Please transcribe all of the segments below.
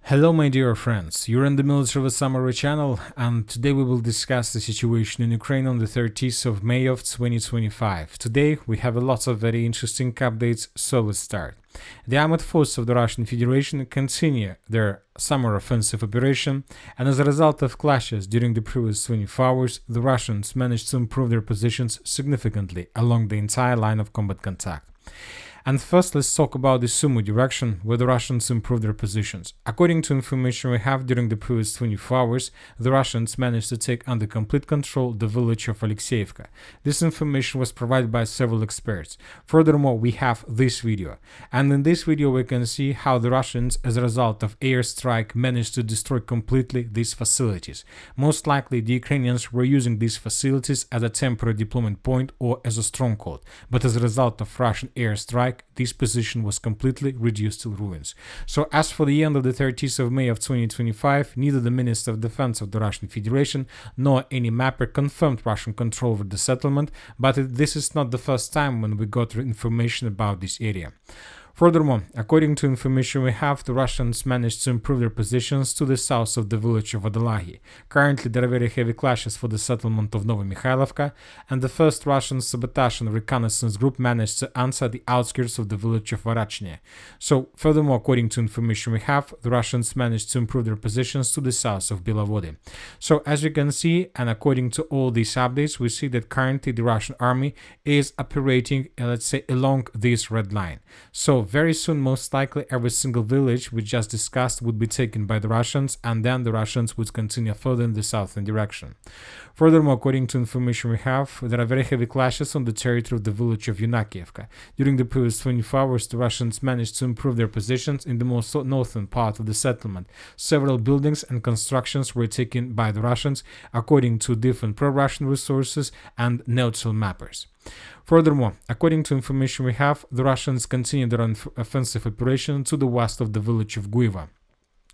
Hello my dear friends, you're in the Military Summary channel and today we will discuss the situation in Ukraine on the 30th of May of 2025. Today we have a lot of very interesting updates, so let's start. The armed forces of the Russian Federation continue their summer offensive operation, and as a result of clashes during the previous 24 hours, the Russians managed to improve their positions significantly along the entire line of combat contact. And first, let's talk about the Sumy direction, where the Russians improved their positions. According to information we have, during the previous 24 hours, the Russians managed to take under complete control the village of Alexeyevka. This information was provided by several experts. Furthermore, we have this video. And in this video, we can see how the Russians, as a result of airstrike, managed to destroy completely these facilities. Most likely, the Ukrainians were using these facilities as a temporary deployment point or as a stronghold. But as a result of Russian airstrike, this position was completely reduced to ruins. So as for the end of the 30th of May of 2025, neither the Minister of Defense of the Russian Federation nor any mapper confirmed Russian control over the settlement, but this is not the first time when we got information about this area. Furthermore, according to information we have, the Russians managed to improve their positions to the south of the village of Adalahi. Currently, there are very heavy clashes for the settlement of Novomikhailivka, and the first Russian sabotage and reconnaissance group managed to answer the outskirts of the village of Varachne. So, furthermore, according to information we have, the Russians managed to improve their positions to the south of Belovody. So, as you can see, and according to all these updates, we see that currently the Russian army is operating, let's say, along this red line. So, very soon, most likely, every single village we just discussed would be taken by the Russians, and then the Russians would continue further in the southern direction. Furthermore, according to information we have, there are very heavy clashes on the territory of the village of Yunakievka. During the previous 24 hours, the Russians managed to improve their positions in the most northern part of the settlement. Several buildings and constructions were taken by the Russians, according to different pro-Russian resources and neutral mappers. Furthermore, according to information we have, the Russians continued their offensive operation to the west of the village of Guiva.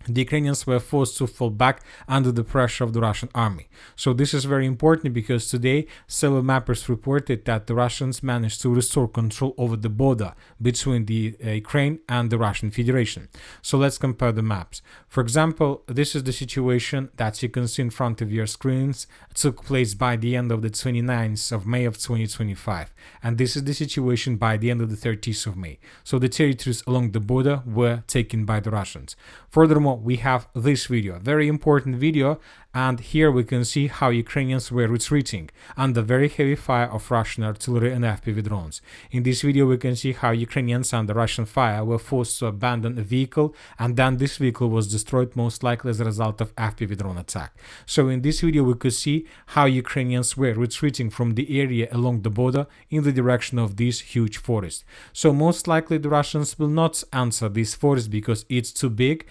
The Ukrainians were forced to fall back under the pressure of the Russian army. So this is very important because today several mappers reported that the Russians managed to restore control over the border between the Ukraine and the Russian Federation. So let's compare the maps. For example, this is the situation that you can see in front of your screens. It took place by the end of the 29th of May of 2025. And this is the situation by the end of the 30th of May. So the territories along the border were taken by the Russians. Furthermore, we have this video, very important video, and here we can see how Ukrainians were retreating under very heavy fire of Russian artillery and FPV drones. In this video we can see how Ukrainians under Russian fire were forced to abandon a vehicle, and then this vehicle was destroyed most likely as a result of FPV drone attack. So in this video we could see how Ukrainians were retreating from the area along the border in the direction of this huge forest. So most likely the Russians will not answer this forest because it's too big,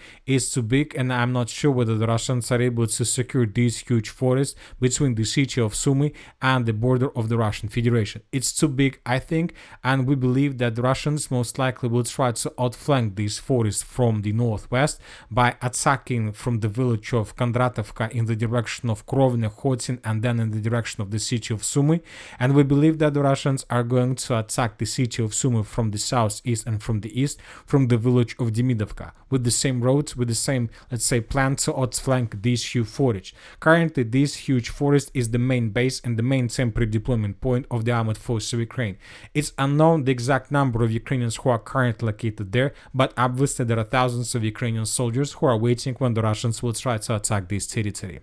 and I'm not sure whether the Russians are able to secure this huge forest between the city of Sumy and the border of the Russian Federation. It's too big, I think, and we believe that the Russians most likely will try to outflank this forest from the northwest by attacking from the village of Kindrashivka in the direction of Krovne, Khotin, and then in the direction of the city of Sumy. And we believe that the Russians are going to attack the city of Sumy from the southeast and from the east, from the village of Demidovka, with the same roads, with the same, let's say, plan to outflank this huge forest. Currently, this huge forest is the main base and the main temporary deployment point of the armed forces of Ukraine. It's unknown the exact number of Ukrainians who are currently located there, but obviously there are thousands of Ukrainian soldiers who are waiting when the Russians will try to attack this territory.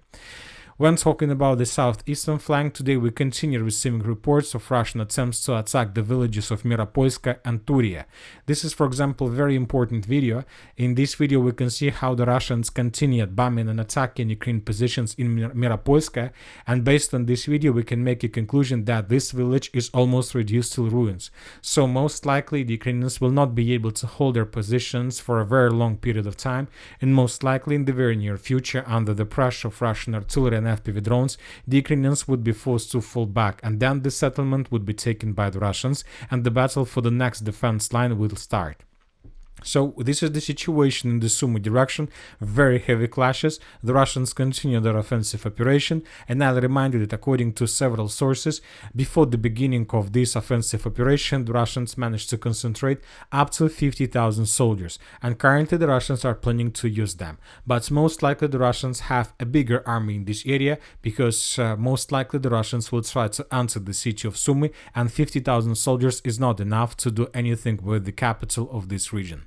When talking about the southeastern flank, today we continue receiving reports of Russian attempts to attack the villages of Miropolska and Turia. This is, for example, a very important video. In this video, we can see how the Russians continued bombing and attacking Ukrainian positions in Miropolska, and based on this video, we can make a conclusion that this village is almost reduced to ruins. So most likely, the Ukrainians will not be able to hold their positions for a very long period of time, and most likely in the very near future, under the pressure of Russian artillery and FPV drones, the Ukrainians would be forced to fall back, and then the settlement would be taken by the Russians, and the battle for the next defense line will start. So this is the situation in the Sumy direction, very heavy clashes. The Russians continue their offensive operation, and I'll remind you that according to several sources, before the beginning of this offensive operation, the Russians managed to concentrate up to 50,000 soldiers, and currently the Russians are planning to use them. But most likely the Russians have a bigger army in this area, because most likely the Russians will try to enter the city of Sumy, and 50,000 soldiers is not enough to do anything with the capital of this region.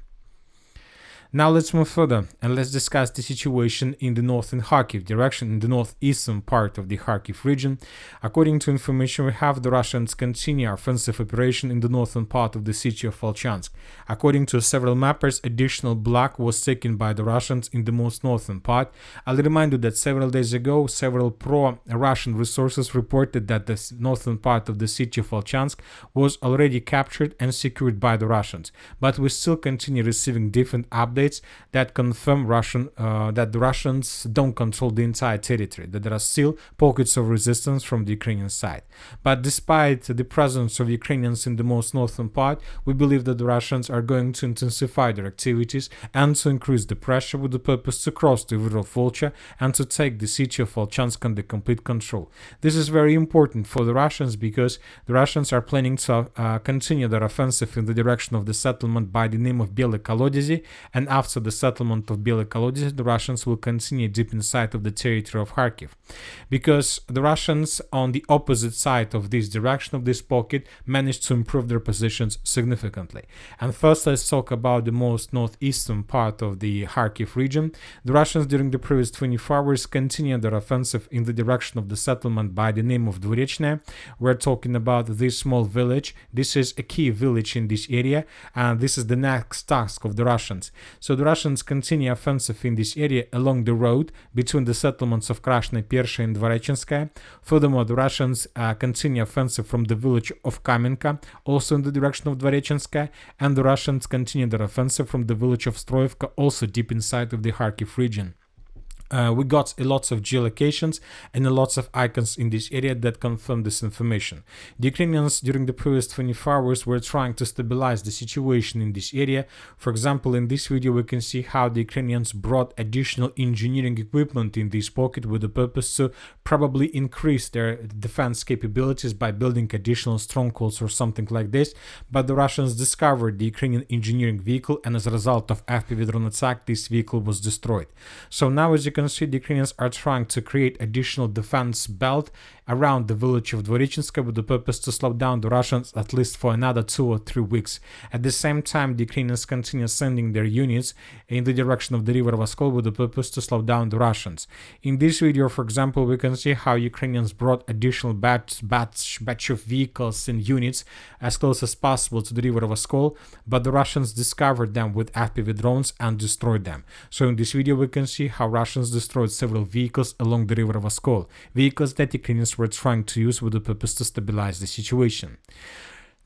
Now let's move further and let's discuss the situation in the northern Kharkiv direction, in the northeastern part of the Kharkiv region. According to information we have, the Russians continue offensive operation in the northern part of the city of Kupyansk. According to several mappers, additional block was taken by the Russians in the most northern part. I'll remind you that several days ago, several pro-Russian resources reported that the northern part of the city of Kupyansk was already captured and secured by the Russians. But we still continue receiving different updates that confirm that the Russians don't control the entire territory, that there are still pockets of resistance from the Ukrainian side. But despite the presence of Ukrainians in the most northern part, we believe that the Russians are going to intensify their activities and to increase the pressure with the purpose to cross the river Volcha and to take the city of Volchansk under complete control. This is very important for the Russians because the Russians are planning to continue their offensive in the direction of the settlement by the name of Bely Kolodezi, and after the settlement of Bely Kolodezi, the Russians will continue deep inside of the territory of Kharkiv, because the Russians on the opposite side of this direction of this pocket managed to improve their positions significantly. And first let's talk about the most northeastern part of the Kharkiv region. The Russians during the previous 24 hours continued their offensive in the direction of the settlement by the name of Dvorechne. We're talking about this small village. This is a key village in this area, and this is the next task of the Russians. So the Russians continue offensive in this area along the road between the settlements of Krasnaya Persha and Dvorechenskaya. Furthermore, the Russians continue offensive from the village of Kamenka, also in the direction of Dvorechenskaya, and the Russians continue their offensive from the village of Stroyevka, also deep inside of the Kharkiv region. We got a lots of geolocations and a lots of icons in this area that confirm this information. The Ukrainians during the previous 24 hours were trying to stabilize the situation in this area. For example, in this video we can see how the Ukrainians brought additional engineering equipment in this pocket with the purpose to probably increase their defense capabilities by building additional strongholds or something like this. But the Russians discovered the Ukrainian engineering vehicle, and as a result of FPV drone attack, this vehicle was destroyed. So now, as you can see, the Ukrainians are trying to create additional defense belt around the village of Dvorechenskaya with the purpose to slow down the Russians at least for another 2 or 3 weeks. At the same time, the Ukrainians continue sending their units in the direction of the river Voskol with the purpose to slow down the Russians. In this video, for example, we can see how Ukrainians brought additional batch of vehicles and units as close as possible to the river Voskol, but the Russians discovered them with FPV drones and destroyed them. So in this video, we can see how Russians destroyed several vehicles along the river Voskol, vehicles that Ukrainians were trying to use with the purpose to stabilize the situation.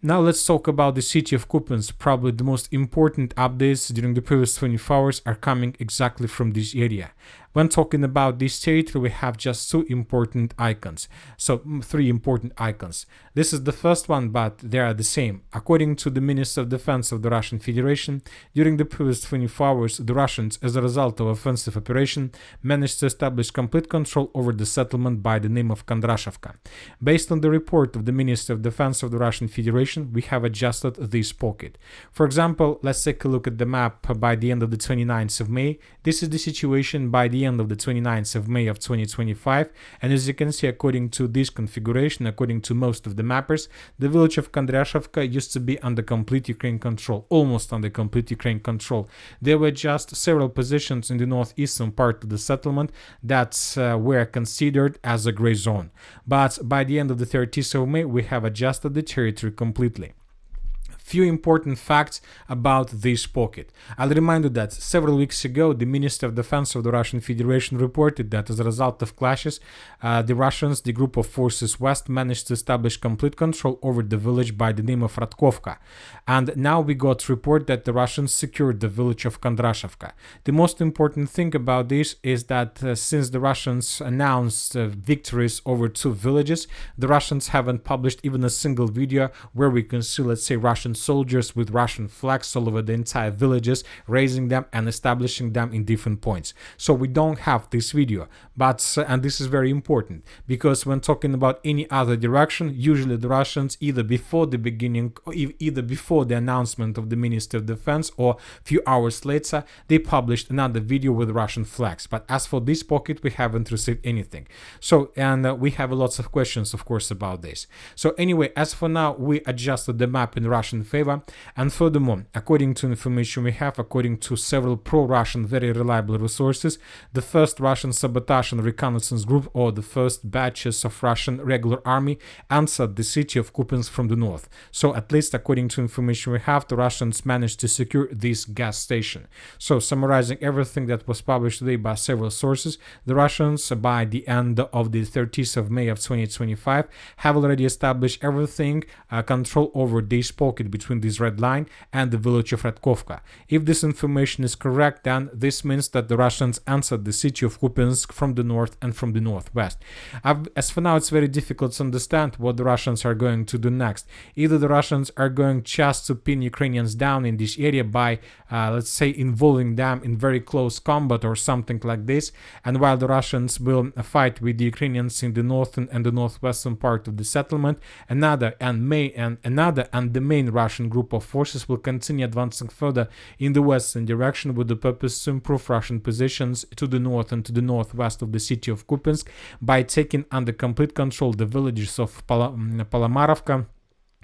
Now let's talk about the city of Kupyansk. Probably the most important updates during the previous 24 hours are coming exactly from this area. When talking about this territory, we have just 2 important icons. So 3 important icons. This is the first one, but they are the same. According to the Minister of Defense of the Russian Federation, during the previous 24 hours, the Russians, as a result of offensive operation, managed to establish complete control over the settlement by the name of Kindrashivka. Based on the report of the Minister of Defense of the Russian Federation, we have adjusted this pocket. For example, let's take a look at the map by the end of the 29th of May. This is the situation by the end of the 29th of May of 2025, and as you can see, according to this configuration, according to most of the mappers, the village of Kindrashivka used to be under complete Ukraine control, almost under complete Ukraine control. There were just several positions in the northeastern part of the settlement that were considered as a gray zone, but by the end of the 30th of May, we have adjusted the territory completely. Few important facts about this pocket. I'll remind you that several weeks ago, the Minister of Defense of the Russian Federation reported that as a result of clashes, the Russians, the group of forces West, managed to establish complete control over the village by the name of Radkovka. And now we got report that the Russians secured the village of Kindrashivka. The most important thing about this is that since the Russians announced victories over 2 villages, the Russians haven't published even a single video where we can see, let's say, Russian soldiers with Russian flags all over the entire villages, raising them and establishing them in different points. So we don't have this video, but and this is very important, because when talking about any other direction, usually the Russians either before the beginning, or either before the announcement of the Ministry of Defense or few hours later, they published another video with Russian flags. But as for this pocket, we haven't received anything. So, and we have lots of questions, of course, about this. So anyway, as for now, we adjusted the map in Russian favor, and furthermore, according to information we have, according to several pro-Russian very reliable resources, the first Russian sabotage and reconnaissance group, or the first batches of Russian regular army, answered the city of Kupyansk from the north. So at least according to information we have, the Russians managed to secure this gas station. So summarizing everything that was published today by several sources, the Russians by the end of the 30th of May of 2025 have already established everything, control over this pocket between this red line and the village of Radkovka. If this information is correct, then this means that the Russians answered the city of Kupyansk from the north and from the northwest. As for now, it's very difficult to understand what the Russians are going to do next. Either the Russians are going just to pin Ukrainians down in this area by, let's say, involving them in very close combat or something like this, and while the Russians will fight with the Ukrainians in the northern and the northwestern part of the settlement, another and the main Russian group of forces will continue advancing further in the western direction with the purpose to improve Russian positions to the north and to the northwest of the city of Kupyansk by taking under complete control the villages of Polomarovka,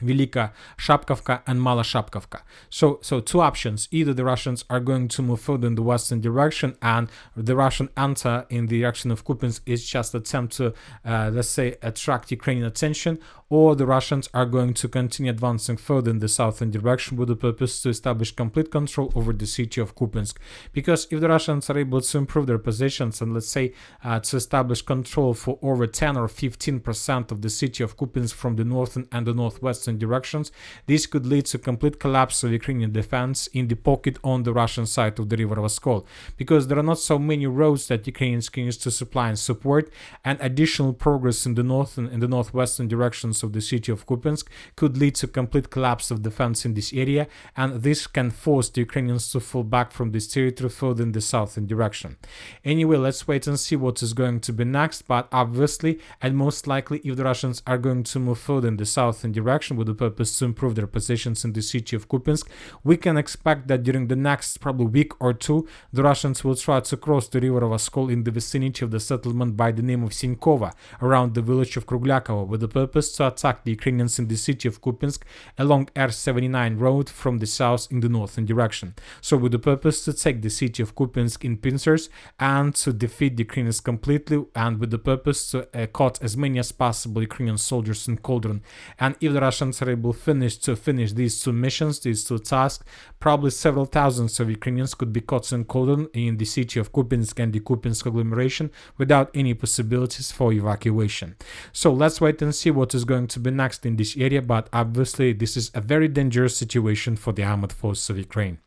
Velika Shapkovka and Mala Shapkovka. So two options: either the Russians are going to move further in the western direction, and the Russian answer in the direction of Kupyansk is just attempt to, let's say, attract Ukrainian attention, or the Russians are going to continue advancing further in the southern direction with the purpose to establish complete control over the city of Kupyansk. Because if the Russians are able to improve their positions and, let's say, to establish control for over 10 or 15% of the city of Kupyansk from the northern and the northwestern directions, this could lead to complete collapse of Ukrainian defense in the pocket on the Russian side of the river Oskol, because there are not so many roads that Ukrainians can use to supply and support, and additional progress in the northern and the northwestern directions of the city of Kupyansk could lead to complete collapse of defense in this area, and this can force the Ukrainians to fall back from this territory further in the southern direction. Anyway, let's wait and see what is going to be next, but obviously and most likely, if the Russians are going to move further in the southern direction with the purpose to improve their positions in the city of Kupyansk, we can expect that during the next probably week or two, the Russians will try to cross the river of Oskol in the vicinity of the settlement by the name of Sinkova around the village of Kruglyakova with the purpose to attack the Ukrainians in the city of Kupyansk along R79 road from the south in the northern direction. So with the purpose to take the city of Kupyansk in pincers and to defeat the Ukrainians completely, and with the purpose to cut as many as possible Ukrainian soldiers in Cauldron. And if the Russians are able to finish these two missions, these two tasks, probably several thousands of Ukrainians could be caught in Cauldron in the city of Kupyansk and the Kupyansk agglomeration without any possibilities for evacuation. So let's wait and see what is going to be next in this area, but obviously this is a very dangerous situation for the armed forces of Ukraine.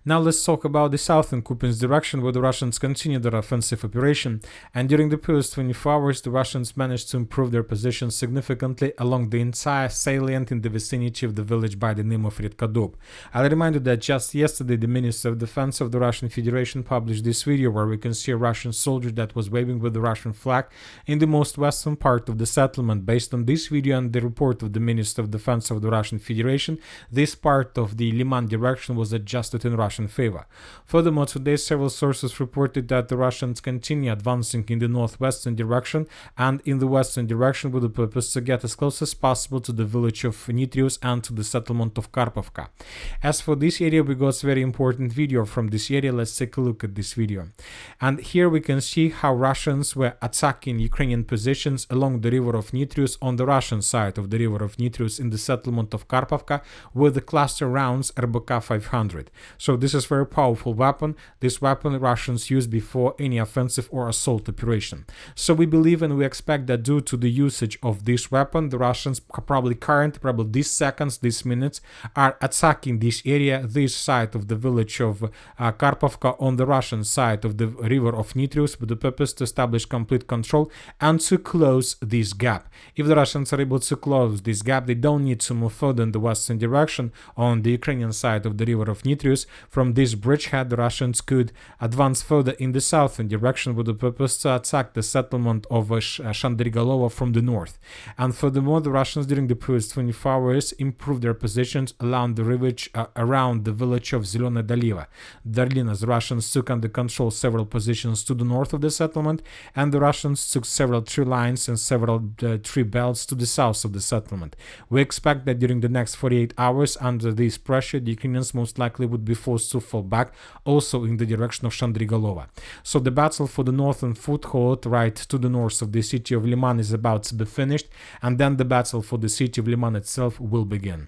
Now let's talk about the southern Kupyansk direction, where the Russians continue their offensive operation, and during the previous 24 hours the Russians managed to improve their position significantly along the entire salient in the vicinity of the village by the name of Redkadob. I'll remind you that just yesterday the Minister of Defense of the Russian Federation published this video where we can see a Russian soldier that was waving with the Russian flag in the most western part of the settlement. Based on this video and the report of the Minister of Defense of the Russian Federation, this part of the Liman direction was adjusted in Russian favor. Furthermore, today several sources reported that the Russians continue advancing in the northwestern direction and in the western direction with the purpose to get as close as possible to the village of Nitrius and to the settlement of Karpovka. As for this area, we got a very important video from this area. Let's take a look at this video. And here we can see how Russians were attacking Ukrainian positions along the river of Nitrius on the Russian side of the river of Nitrius in the settlement of Karpovka with the cluster rounds RBK 500. So this is a very powerful weapon. This weapon the Russians use before any offensive or assault operation. So we believe and we expect that due to the usage of this weapon, the Russians probably these seconds, these minutes, are attacking this area, this side of the village of Karpovka on the Russian side of the river of Nitrius, with the purpose to establish complete control and to close this gap. If the Russians are able to close this gap, they don't need to move further in the western direction on the Ukrainian side of the river of Nitrius. From this bridgehead, the Russians could advance further in the southern direction with the purpose to attack the settlement of Shandrigalovo from the north. And furthermore, the Russians during the previous 24 hours improved their positions along the river around the village of Zelena Daliva. The Russians took under control several positions to the north of the settlement, and the Russians took several tree lines and several tree belts to the south of the settlement. We expect that during the next 48 hours, under this pressure, the Ukrainians most likely would be forced to fall back, also in the direction of Shandrigalova. So the battle for the northern foothold, right to the north of the city of Liman, is about to be finished, and then the battle for the city of Liman itself will begin.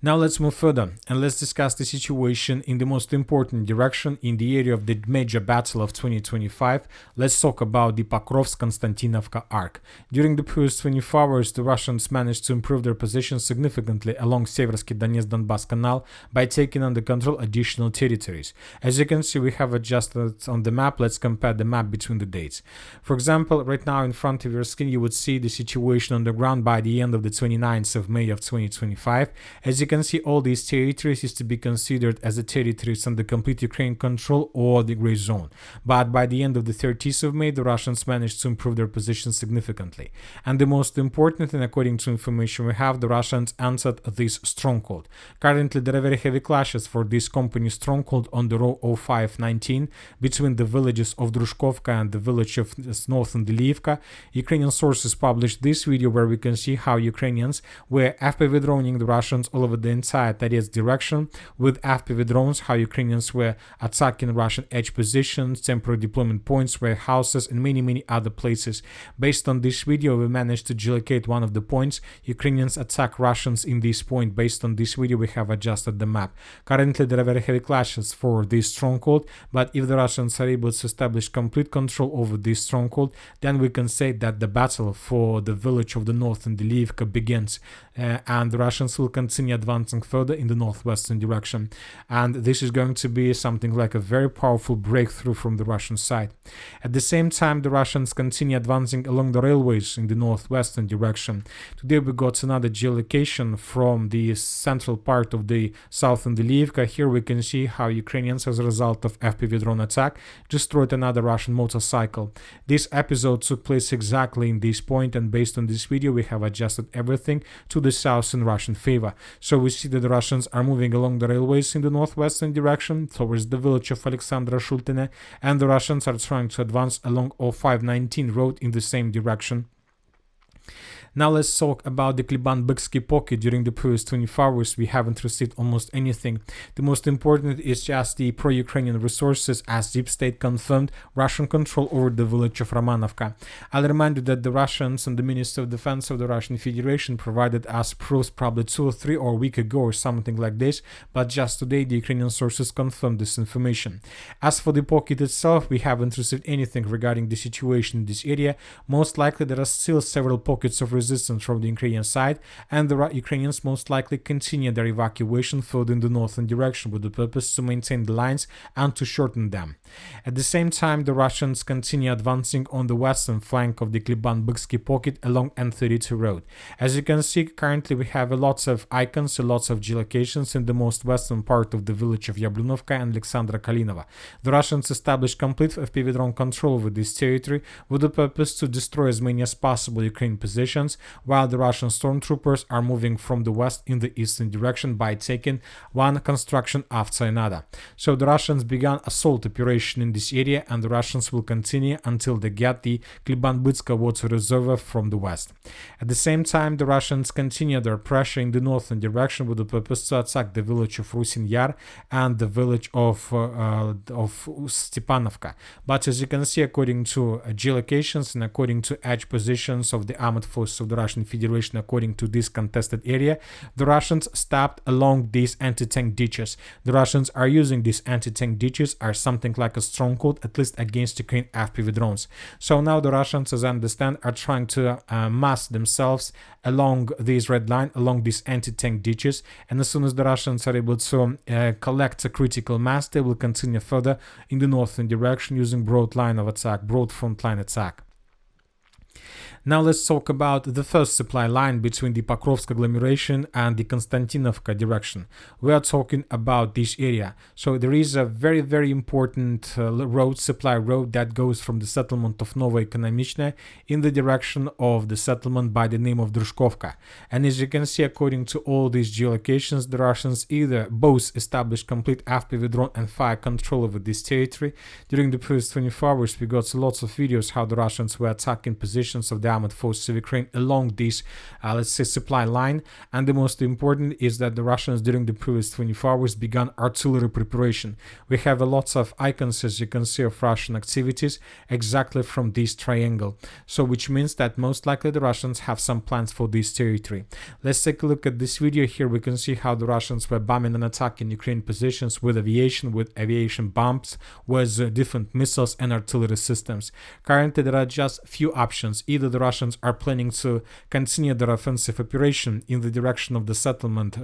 Now let's move further and let's discuss the situation in the most important direction in the area of the major battle of 2025. Let's talk about the Pokrovsk-Konstantinovka arc. During the previous 24 hours, the Russians managed to improve their position significantly along Seversky Donetsk-Donbass Canal by taking under control additional territories. As you can see, we have adjusted on the map. Let's compare the map between the dates. For example, right now in front of your screen, you would see the situation on the ground by the end of the 29th of May of 2025. As you can see, all these territories is to be considered as the territories under complete Ukrainian control or the gray zone. But by the end of the 30th of May, the Russians managed to improve their position significantly. And the most important, and according to information we have, the Russians entered this stronghold. Currently, there are very heavy clashes for this company stronghold on the row 0519 between the villages of Drushkovka and the village of Northern Deliivka. Ukrainian sources published this video where we can see how Ukrainians were FPV droning the Russians all over the entire Torietsk direction with FPV drones, how Ukrainians were attacking Russian edge positions, temporary deployment points, warehouses, and many other places. Based on this video, we managed to geolocate one of the points. Ukrainians attack Russians in this point. Based on this video, we have adjusted the map. Currently, there are very heavy clashes for this stronghold, but if the Russians are able to establish complete control over this stronghold, then we can say that the battle for the village of the northern Deliivka begins, and the Russians will continue advancing further in the northwestern direction. And this is going to be something like a very powerful breakthrough from the Russian side. At the same time, the Russians continue advancing along the railways in the northwestern direction. Today we got another geolocation from the central part of the southern Deliivka. Here we can see how Ukrainians, as a result of FPV drone attack, destroyed another Russian motorcycle. This episode took place exactly in this point, and based on this video we have adjusted everything to the southern Russian favor. So we see that the Russians are moving along the railways in the northwestern direction towards the village of Alexandra Shultine, and the Russians are trying to advance along 0519 road in the same direction. Now let's talk about the Kliban-Byksky pocket. During the previous 24 hours, we haven't received almost anything. The most important is just the pro-Ukrainian resources, as Deep State confirmed Russian control over the village of Romanovka. I'll remind you that the Russians and the Minister of Defense of the Russian Federation provided us proofs probably 2 or 3 or a week ago or something like this, but just today the Ukrainian sources confirmed this information. As for the pocket itself, we haven't received anything regarding the situation in this area. Most likely there are still several pockets of resistance from the Ukrainian side, and the Ukrainians most likely continue their evacuation further in the northern direction with the purpose to maintain the lines and to shorten them. At the same time, the Russians continue advancing on the western flank of the Kliban-Byksky pocket along N32 road. As you can see, currently we have lots of icons, lots of geolocations in the most western part of the village of Yablunovka and Alexandra Kalinova. The Russians established complete FPV drone control over this territory with the purpose to destroy as many as possible Ukrainian positions, while the Russian stormtroopers are moving from the west in the eastern direction by taking one construction after another. So the Russians began assault operation in this area, and the Russians will continue until they get the Kliban-Bytska water reservoir from the west. At the same time, the Russians continue their pressure in the northern direction with the purpose to attack the village of Rusin Yar and the village of Stepanovka. But as you can see, according to geolocations and according to edge positions of the armored forces of of the Russian Federation according to this contested area, the Russians stopped along these anti-tank ditches. The Russians are using these anti-tank ditches as something like a stronghold, at least against Ukraine FPV drones. So now the Russians, as I understand, are trying to mass themselves along this red line, along these anti-tank ditches, and as soon as the Russians are able to collect a critical mass, they will continue further in the northern direction using broad line of attack, broad front line attack. Now let's talk about the first supply line between the Pokrovsk agglomeration and the Konstantinovka direction. We are talking about this area. So there is a very important road, supply road, that goes from the settlement of Novo Ekonomichne in the direction of the settlement by the name of Drushkovka. And as you can see, according to all these geolocations, the Russians either both established complete FPV drone and fire control over this territory. During the previous 24 hours, we got lots of videos how the Russians were attacking positions of the armored forces of Ukraine along this, let's say, supply line. And the most important is that the Russians during the previous 24 hours began artillery preparation. We have lots of icons, as you can see, of Russian activities exactly from this triangle. So which means that most likely the Russians have some plans for this territory. Let's take a look at this video. Here we can see how the Russians were bombing and attacking Ukraine positions with aviation bombs, with different missiles and artillery systems. Currently there are just few options. Either the Russians are planning to continue their offensive operation in the direction of the settlement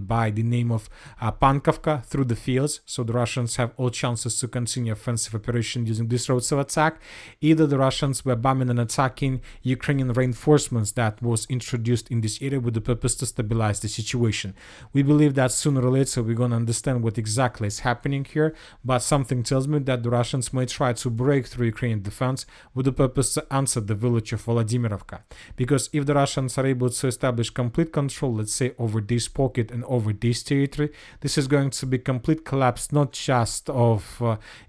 by the name of Pankovka through the fields. So the Russians have all chances to continue offensive operation using these roads of attack. Either the Russians were bombing and attacking Ukrainian reinforcements that was introduced in this area with the purpose to stabilize the situation. We believe that sooner or later we're going to understand what exactly is happening here, but something tells me that the Russians may try to break through Ukrainian defense with the purpose to answer the village of Volodymyrovka. Because if the Russians are able to establish complete control, let's say, over this pocket and over this territory, this is going to be complete collapse not just of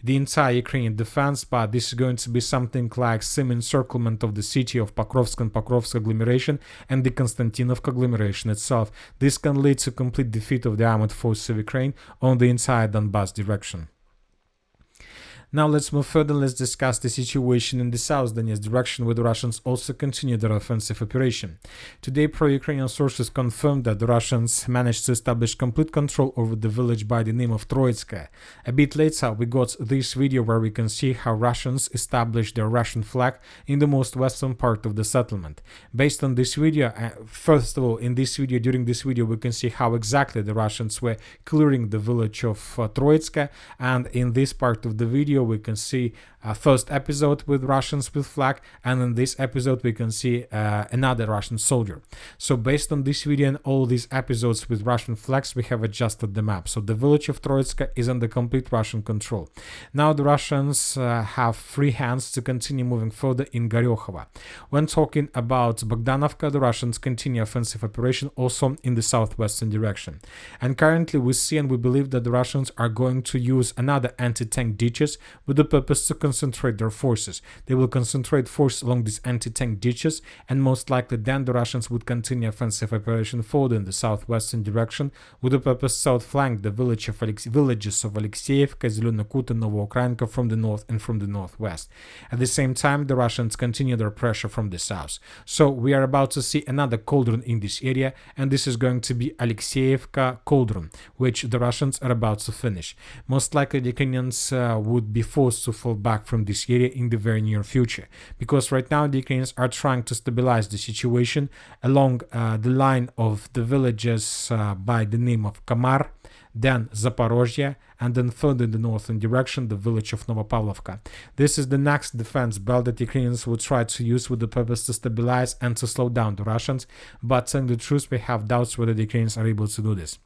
the entire Ukrainian defense, but this is going to be something like semi-encirclement of the city of Pokrovsk and Pokrovsk agglomeration and the Konstantinovka agglomeration itself. This can lead to complete defeat of the armored forces of Ukraine on the entire Donbass direction. Now let's move further. Let's discuss the situation in the South Donetsk direction, where the Russians also continue their offensive operation. Today, pro-Ukrainian sources confirmed that the Russians managed to establish complete control over the village by the name of Troitskaya. A bit later, we got this video where we can see how Russians established their Russian flag in the most western part of the settlement. Based on this video, first of all, during this video, we can see how exactly the Russians were clearing the village of Troitskaya, and in this part of the video, we can see first episode with Russians with flag, and in this episode we can see another Russian soldier. So based on this video and all these episodes with Russian flags, we have adjusted the map. So the village of Troitska is under complete Russian control. Now the Russians have free hands to continue moving further in Goryokhova. When talking about Bogdanovka, the Russians continue offensive operation also in the southwestern direction. And currently we see and we believe that the Russians are going to use another anti-tank ditches with the purpose to concentrate their forces. They will concentrate force along these anti-tank ditches, and most likely then the Russians would continue offensive operation forward in the southwestern direction with the purpose to outflank the villages of Alexeyevka, Zelenokuta, Novoukrainka from the north and from the northwest. At the same time, the Russians continue their pressure from the south. So we are about to see another cauldron in this area, and this is going to be Alexeyevka cauldron, which the Russians are about to finish. Most likely the Ukrainians would be forced to fall back from this area in the very near future, because right now the Ukrainians are trying to stabilize the situation along the line of the villages by the name of Kamar, then Zaporizhzhia, and then further in the northern direction, the village of Novopavlovka. This is the next defense belt that Ukrainians would try to use with the purpose to stabilize and to slow down the Russians, but telling the truth, we have doubts whether the Ukrainians are able to do this.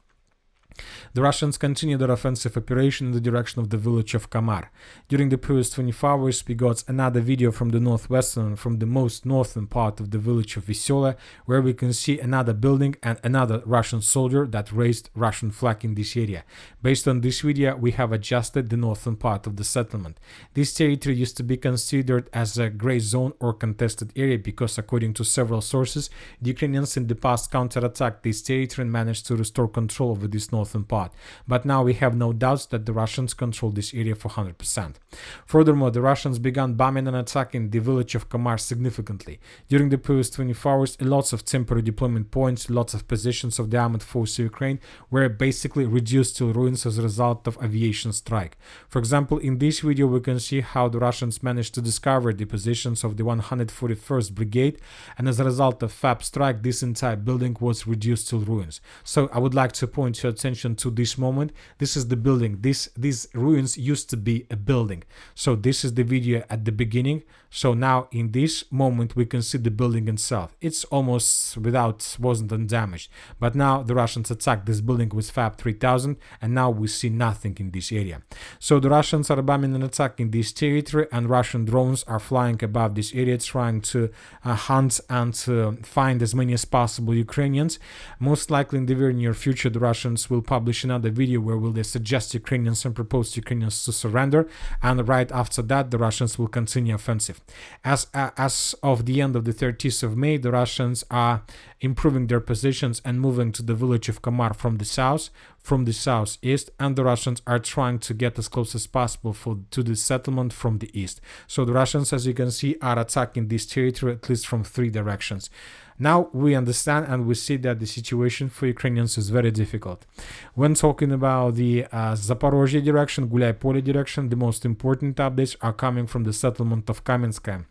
The Russians continue their offensive operation in the direction of the village of Kamar. During the previous 24 hours, we got another video from the from the most northern part of the village of Veselaya, where we can see another building and another Russian soldier that raised Russian flag in this area. Based on this video, we have adjusted the northern part of the settlement. This territory used to be considered as a gray zone or contested area because, according to several sources, the Ukrainians in the past counterattacked this territory and managed to restore control over this northern northern part. But now we have no doubts that the Russians control this area for 100%. Furthermore, the Russians began bombing and attacking the village of Kamar significantly. During the previous 24 hours, lots of temporary deployment points, lots of positions of the armed force of Ukraine were basically reduced to ruins as a result of aviation strike. For example, in this video we can see how the Russians managed to discover the positions of the 141st Brigade, and as a result of FAB strike, this entire building was reduced to ruins. So I would like to point your attention to this moment. This is the building. These ruins used to be a building. So this is the video at the beginning. So now in this moment we can see the building itself. It's almost wasn't undamaged. But now the Russians attacked this building with FAB 3000, and now we see nothing in this area. So the Russians are bombing and attacking this territory, and Russian drones are flying above this area trying to hunt and find as many as possible Ukrainians. Most likely in the very near future the Russians will publish another video where will they suggest Ukrainians and propose to Ukrainians to surrender, and right after that the Russians will continue offensive. As of the end of the 30th of May, the Russians are improving their positions and moving to the village of Kamar from the southeast, and the Russians are trying to get as close as possible to the settlement from the east. So the Russians, as you can see, are attacking this territory at least from 3 directions. Now we understand and we see that the situation for Ukrainians is very difficult. When talking about the Zaporizhzhia direction, Gulay-Pole direction, the most important updates are coming from the settlement of Kamenskaya.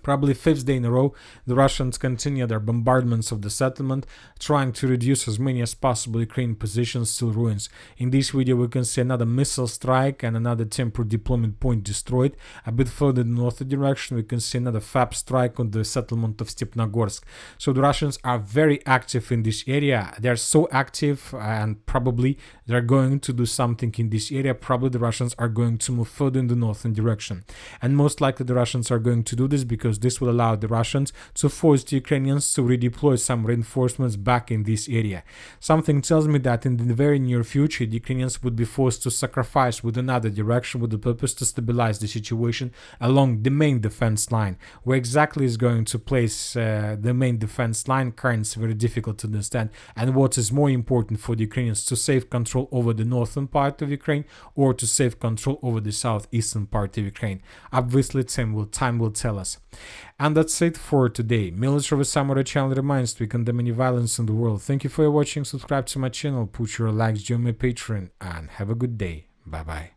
Probably 5th day in a row, the Russians continue their bombardments of the settlement, trying to reduce as many as possible Ukrainian positions to ruins. In this video, we can see another missile strike and another temporary deployment point destroyed. A bit further in the north direction, we can see another FAB strike on the settlement of Stepnogorsk. So the Russians are very active in this area. They're so active, and probably they're going to do something in this area. Probably the Russians are going to move further in the northern direction. And most likely the Russians are going to do this because this will allow the Russians to force the Ukrainians to redeploy some reinforcements back in this area. Something tells me that in the very near future, the Ukrainians would be forced to sacrifice with another direction with the purpose to stabilize the situation along the main defense line. Where exactly is going to place the main defense line currently is very difficult to understand, and what is more important for the Ukrainians, to save control over the northern part of Ukraine or to save control over the southeastern part of Ukraine. Obviously time will tell us. And that's it for today. Military Samurai channel reminds to condemn any violence in the world. Thank you for watching. Subscribe to my channel, put your likes, join my Patreon, and have a good day. Bye bye.